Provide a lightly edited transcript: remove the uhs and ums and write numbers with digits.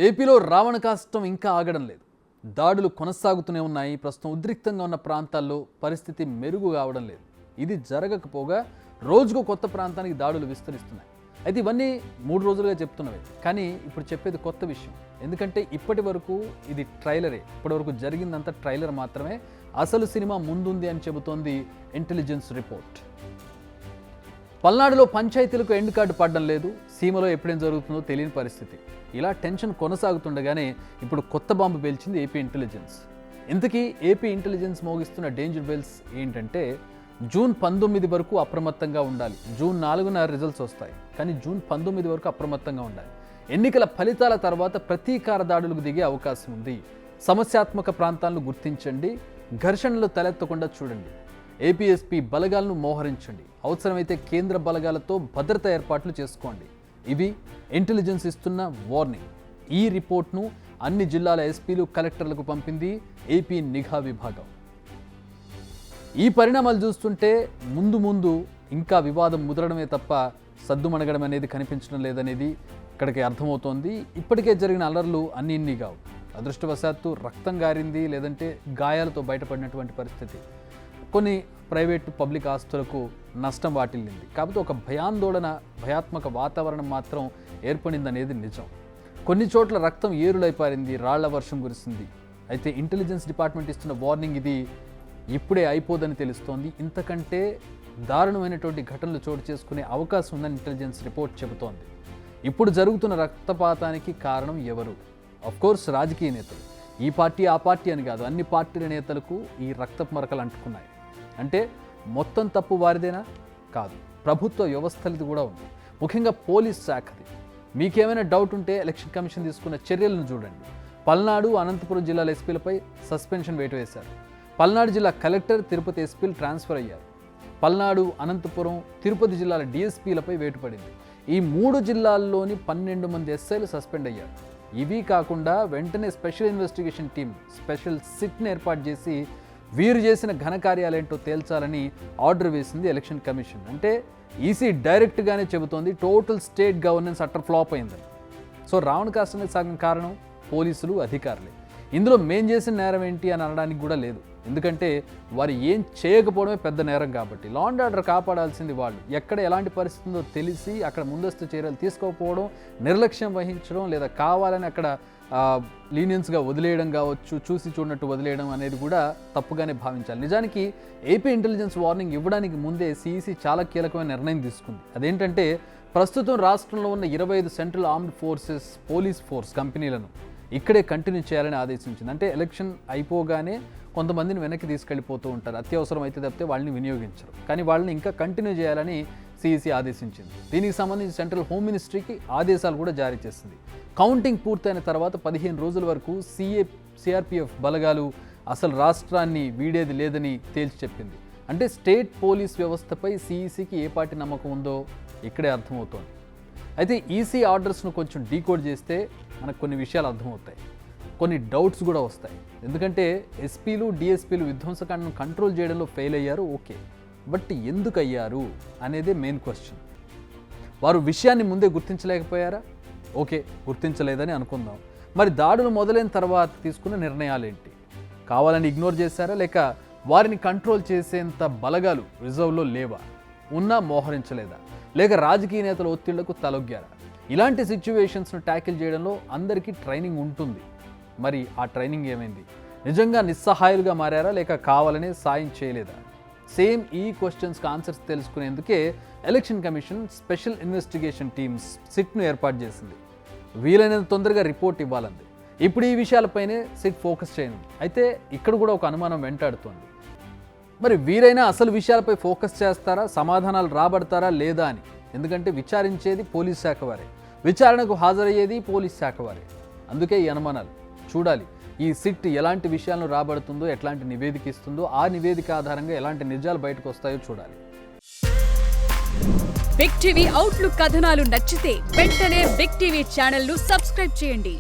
ఏపీలో రావణ కాష్టం ఇంకా ఆగడం లేదు. దాడులు కొనసాగుతూనే ఉన్నాయి. ప్రస్తుతం ఉద్రిక్తంగా ఉన్న ప్రాంతాల్లో పరిస్థితి మెరుగు కావడం లేదు. ఇది జరగకపోగా రోజుకు కొత్త ప్రాంతానికి దాడులు విస్తరిస్తున్నాయి. అయితే ఇవన్నీ 3 రోజులుగా చెప్తున్నవే, కానీ ఇప్పుడు చెప్పేది కొత్త విషయం. ఎందుకంటే ఇప్పటి వరకు ఇది ట్రైలరే. ఇప్పటి వరకు జరిగిందంతా ట్రైలర్ మాత్రమే. అసలు సినిమా ముందుంది అని చెబుతోంది ఇంటెలిజెన్స్ రిపోర్ట్. పల్నాడులో పంచాయతీలకు ఎండ్ కార్డు పడడం లేదు. సీమలో ఎప్పుడేం జరుగుతుందో తెలియని పరిస్థితి. ఇలా టెన్షన్ కొనసాగుతుండగానే ఇప్పుడు కొత్త బాంబు పేల్చింది ఏపీ ఇంటెలిజెన్స్. ఇంతకీ ఏపీ ఇంటెలిజెన్స్ మోగిస్తున్న డేంజర్ బెల్స్ ఏంటంటే, జూన్ 19 వరకు అప్రమత్తంగా ఉండాలి. జూన్ 4న రిజల్ట్స్ వస్తాయి, కానీ జూన్ 19 వరకు అప్రమత్తంగా ఉండాలి. ఎన్నికల ఫలితాల తర్వాత ప్రతీకార దాడులకు దిగే అవకాశం ఉంది. సమస్యాత్మక ప్రాంతాలను గుర్తించండి, ఘర్షణలు తలెత్తకుండా చూడండి, ఏపీఎస్పీ బలగాలను మోహరించండి, అవసరమైతే కేంద్ర బలగాలతో భద్రతా ఏర్పాట్లు చేసుకోండి. ఇవి ఇంటెలిజెన్స్ ఇస్తున్న వార్నింగ్. ఈ రిపోర్ట్ను అన్ని జిల్లాల ఎస్పీలు, కలెక్టర్లకు పంపింది ఏపీ నిఘా విభాగం. ఈ పరిణామాలు చూస్తుంటే ముందు ఇంకా వివాదం ముదరడమే తప్ప సద్దుమణగడం అనేది కనిపించడం లేదనేది ఇక్కడికి అర్థమవుతోంది. ఇప్పటికే జరిగిన అల్లర్లు అన్నీ కావు. అదృష్టవశాత్తు రక్తం గారింది, లేదంటే గాయాలతో బయటపడినటువంటి పరిస్థితి. కొన్ని ప్రైవేటు, పబ్లిక్ ఆస్తులకు నష్టం వాటిల్లింది. కాకపోతే ఒక భయాత్మక వాతావరణం మాత్రం ఏర్పడిందనేది నిజం. కొన్ని చోట్ల రక్తం ఏరులైపారింది, రాళ్ల వర్షం కురిసింది. అయితే ఇంటెలిజెన్స్ డిపార్ట్మెంట్ ఇస్తున్న వార్నింగ్ ఇది ఇప్పుడే అయిపోదని తెలుస్తోంది. ఇంతకంటే దారుణమైనటువంటి ఘటనలు చోటు చేసుకునే అవకాశం ఉందని ఇంటెలిజెన్స్ రిపోర్ట్ చెబుతోంది. ఇప్పుడు జరుగుతున్న రక్తపాతానికి కారణం ఎవరు? ఆఫ్కోర్స్ రాజకీయ నేతలు. ఈ పార్టీ ఆ పార్టీ అని కాదు, అన్ని పార్టీల నేతలకు ఈ రక్తపు మరకలు అంటుకున్నాయి. అంటే మొత్తం తప్పు వారిదేనా? కాదు, ప్రభుత్వ వ్యవస్థలది కూడా ఉంది, ముఖ్యంగా పోలీస్ శాఖది. మీకేమైనా డౌట్ ఉంటే ఎలక్షన్ కమిషన్ తీసుకున్న చర్యలను చూడండి. పల్నాడు, అనంతపురం జిల్లాల ఎస్పీలపై సస్పెన్షన్ వేటు వేశారు. పల్నాడు జిల్లా కలెక్టర్, తిరుపతి ఎస్పీలు ట్రాన్స్ఫర్ అయ్యారు. పల్నాడు, అనంతపురం, తిరుపతి జిల్లాల డిఎస్పీలపై వేటు పడింది. ఈ 3 జిల్లాల్లోని 12 మంది ఎస్ఐలు సస్పెండ్ అయ్యారు. ఇవి కాకుండా వెంటనే స్పెషల్ ఇన్వెస్టిగేషన్ టీం, స్పెషల్ సిట్ని ఏర్పాటు చేసి వీరు చేసిన ఘనకార్యాలేంటో తేల్చాలని ఆర్డర్ వేసింది ఎలక్షన్ కమిషన్. అంటే ఈసీ డైరెక్ట్గానే చెబుతోంది total state governance utter flop అయిందని. సో రావణ కాష్టానికి సగం కారణం పోలీసులు, అధికారులే. ఇందులో మేం చేసిన నేరం ఏంటి అని అనడానికి కూడా లేదు. ఎందుకంటే వారు ఏం చేయకపోవడమే పెద్ద నేరం కాబట్టి. లా అండ్ ఆర్డర్ కాపాడాల్సింది వాళ్ళు. ఎక్కడ ఎలాంటి పరిస్థితి ఉందో తెలిసి అక్కడ ముందస్తు చర్యలు తీసుకోకపోవడం, నిర్లక్ష్యం వహించడం, లేదా కావాలని అక్కడ లీనియన్స్గా వదిలేయడం కావచ్చు, చూసి చూడనట్టు వదిలేయడం అనేది కూడా తప్పుగానే భావించాలి. నిజానికి ఏపీ ఇంటెలిజెన్స్ వార్నింగ్ ఇవ్వడానికి ముందే సిఈసి చాలా కీలకమైన నిర్ణయం తీసుకుంది. అదేంటంటే, ప్రస్తుతం రాష్ట్రంలో ఉన్న 25 central armed forces, police force కంపెనీలను ఇక్కడే కంటిన్యూ చేయాలని ఆదేశించింది. అంటే ఎలక్షన్ అయిపోగానే కొంతమందిని వెనక్కి తీసుకెళ్ళిపోతూ ఉంటారు, అత్యవసరం అయితే తప్పితే వాళ్ళని వినియోగించరు, కానీ వాళ్ళని ఇంకా కంటిన్యూ చేయాలని సిఈసి ఆదేశించింది. దీనికి సంబంధించి సెంట్రల్ హోమ్ మినిస్ట్రీకి ఆదేశాలు కూడా జారీ చేసింది. కౌంటింగ్ పూర్తయిన తర్వాత 15 రోజుల వరకు సిఆర్పిఎఫ్ బలగాలు అసలు రాష్ట్రాన్ని వీడేది లేదని తేల్చి చెప్పింది. అంటే స్టేట్ పోలీస్ వ్యవస్థపై సిఈసికి ఏ పార్టీ నమ్మకం ఉందో ఇక్కడే అర్థమవుతోంది. అయితే ఈసీ ఆర్డర్స్ను కొంచెం డీకోడ్ చేస్తే మనకు కొన్ని విషయాలు అర్థమవుతాయి, కొన్ని డౌట్స్ కూడా వస్తాయి. ఎందుకంటే ఎస్పీలు, డిఎస్పీలు విధ్వంసకాండను కంట్రోల్ చేయడంలో ఫెయిల్ అయ్యారు, ఓకే, బట్ ఎందుకు అయ్యారు అనేదే మెయిన్ క్వశ్చన్. వారు విషయాన్ని ముందే గుర్తించలేకపోయారా? ఓకే, గుర్తించలేదని అనుకుందాం. మరి దాడులు మొదలైన తర్వాత తీసుకున్న నిర్ణయాలు ఏంటి? కావాలని ఇగ్నోర్ చేశారా, లేక వారిని కంట్రోల్ చేసేంత బలగాలు రిజర్వ్లో లేవా? ఉన్నా మోహరించలేదా, లేక రాజకీయ నేతల ఒత్తిళ్లకు తలొగ్గారా? ఇలాంటి సిచ్యువేషన్స్ను ట్యాకిల్ చేయడంలో అందరికీ ట్రైనింగ్ ఉంటుంది. మరి ఆ ట్రైనింగ్ ఏమైంది? నిజంగా నిస్సహాయులుగా మారారా, లేక కావాలనే సాయం చేయలేదా? సేమ్ ఈ క్వశ్చన్స్కి ఆన్సర్స్ తెలుసుకునేందుకే election commission special investigation teams సిట్ను ఏర్పాటు చేసింది. వీలైనంత తొందరగా రిపోర్ట్ ఇవ్వాలంది. ఇప్పుడు ఈ విషయాలపైనే సిట్ ఫోకస్ చేయనుంది. అయితే ఇక్కడ కూడా ఒక అనుమానం వెంటాడుతోంది. మరి వీరైనా అసలు విషయాలపై ఫోకస్ చేస్తారా, సమాధానాలు రాబడతారా లేదా అని. ఎందుకంటే విచారించేది పోలీస్ శాఖ వారే, విచారణకు హాజరయ్యేది పోలీస్ శాఖ వారే. అందుకే ఈ అనుమానాలు. చూడాలి ఈ సిట్ ఎలాంటి విషయాలను రాబడుతుందో, ఎట్లాంటి నివేదిక ఇస్తుందో, ఆ నివేదిక ఆధారంగా ఎలాంటి నిజాలు బయటకు వస్తాయో చూడాలి. బిగ్ టీవీ అవుట్లుక్ కథనాలు నచ్చితే వెంటనే బిగ్ టీవీ ఛానల్ ను సబ్స్క్రైబ్ చేయండి.